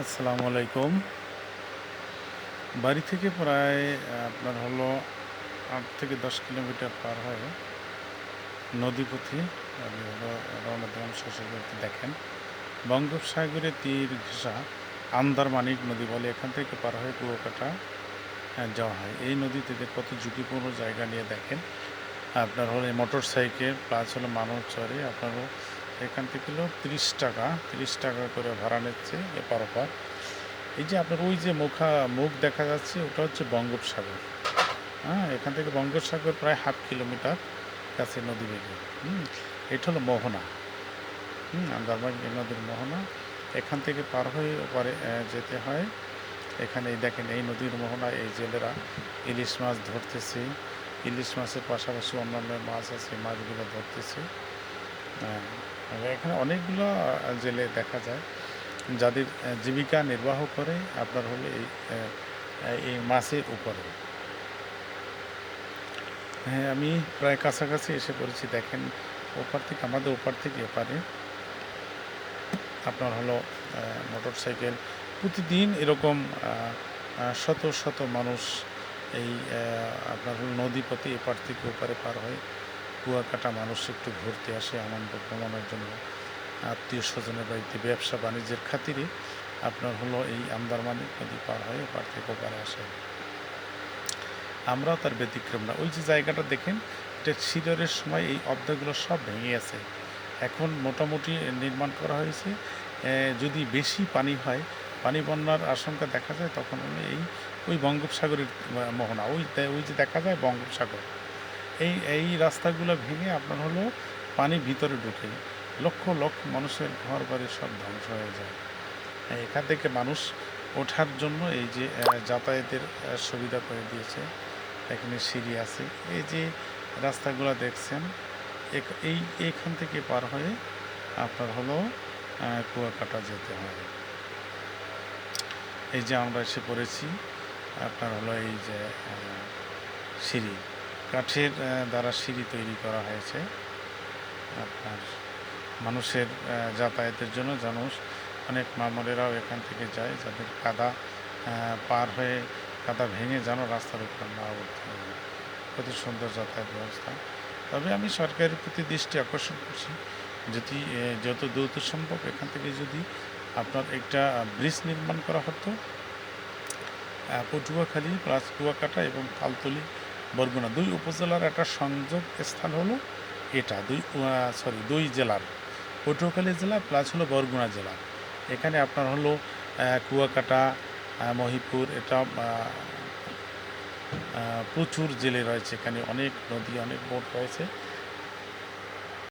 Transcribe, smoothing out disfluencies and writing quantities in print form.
আসসালামু আলাইকুম। বাড়ি থেকে প্রায় আপনার হলো ৮ থেকে ১০ কিলোমিটার পার হয়ে নদীপথে আমি রওনা দিলাম শ্বশুরবাড়িতে। দেখেন, বঙ্গোপসাগরে তীর ঘেঁষা আন্দারমানিক নদী বলে, এখান থেকে পার হয়ে কুয়াকাটা যাওয়া হয়। এই নদীতে যে কত ঝুঁকিপূর্ণ জায়গা নিয়ে দেখেন, আপনার হলো মোটর সাইকেল প্লাস হলো মানুষ চড়ে। আপনারও এখান থেকে হলো ৩০ টাকা করে ভাড়া নিচ্ছে এপার ওপার। এই যে আপনার ওই যে মুখ দেখা যাচ্ছে, ওটা হচ্ছে বঙ্গোপসাগর। হ্যাঁ, এখান থেকে বঙ্গোপসাগর প্রায় 1/2 কিলোমিটার কাছে নদী বেগে। এটা হলো মোহনা। আন্দারমানি নদীর মোহনা। এখান থেকে পার হয়ে ওপারে যেতে হয়। এখানে এই দেখেন, এই নদীর মোহনায় এই জেলেরা ইলিশ মাছ ধরতেছে। ইলিশ মাছের পাশাপাশি অন্যান্য মাছ আছে, মাছগুলো ধরতেছে। এখানে অনেকগুলো জেলে দেখা যায় যাদের জীবিকা নির্বাহ করে আপনার হলো এই মাছের উপরে। হ্যাঁ, আমি প্রায় কাছাকাছি এসে পড়েছি। দেখেন, আমাদের ওপার থেকে এপারে আপনার হলো মোটর সাইকেল প্রতিদিন এরকম শত শত মানুষ এই আপনার হলো নদীপথে এপার থেকে ওপারে পার হয়। কুয়াকাটা মানুষ একটু ঘুরতে আসে, আনন্দ ভ্রমণের জন্য, আত্মীয় স্বজনের বাড়িতে, ব্যবসা বাণিজ্যের খাতিরে আপনার হলো এই আন্দারমানি নদী পার হয়ে এপার থেকে ওপারে আসে। আমরাও তার ব্যতিক্রম না। ওই যে জায়গাটা দেখেন, এটা ছিদরের সময় এই অর্ধেকগুলো সব ভেঙে গেছে। এখন মোটামুটি নির্মাণ করা হয়েছে। যদি বেশি পানি হয়, পানি বন্যার আশঙ্কা দেখা যায়, তখন ওই বঙ্গোপসাগরের মোহনা, ওই যে দেখা যায় বঙ্গোপসাগর। এই রাস্তাগুলো ভেঙে আপনার হলো পানি ভিতরে ঢুকে লক্ষ লক্ষ মানুষের ঘর বাড়ি সব ধ্বংস হয়ে যায়। এখান থেকে মানুষ ওঠার জন্য এই যে যাতায়াতের সুবিধা করে দিয়েছে। এখানে সিঁড়ি আছে। এই যে রাস্তাগুলো দেখছেন, এইখান থেকে পার হয়ে আপনার হলো কুয়াকাটা যেতে হয়। এই যে আমরা এসে পড়েছি, আপনার হলো এই যে সিঁড়ি, কাঠের দ্বারা সিঁড়ি তৈরি করা হয়েছে আপনার মানুষের যাতায়াতের জন্য। অনেক মামলেরাও এখান থেকে যায়, যাদের কাদা পার হয়ে কাদা ভেঙে যেন রাস্তার উপর না উঠতে হবে। কত সুন্দর যাতায়াত ব্যবস্থা। তবে আমি সরকারের প্রতি দৃষ্টি আকর্ষণ করছি, যদি যত দ্রুত সম্ভব এখান থেকে যদি আপনার একটা ব্রিজ নির্মাণ করা হতো, পটুয়াখালী প্লাস কুয়াকাটা এবং তালতলী বরগুনা 2 উপজেলার একটা সংযোগ স্থান হলো এটা। দুই জেলার, পটুয়াখালী জেলা প্লাস হলো বরগুনা জেলা। এখানে আপনার হলো কুয়াকাটা, মহিপুর, এটা প্রচুর জেলে রয়েছে। এখানে অনেক নদী, অনেক বোট রয়েছে।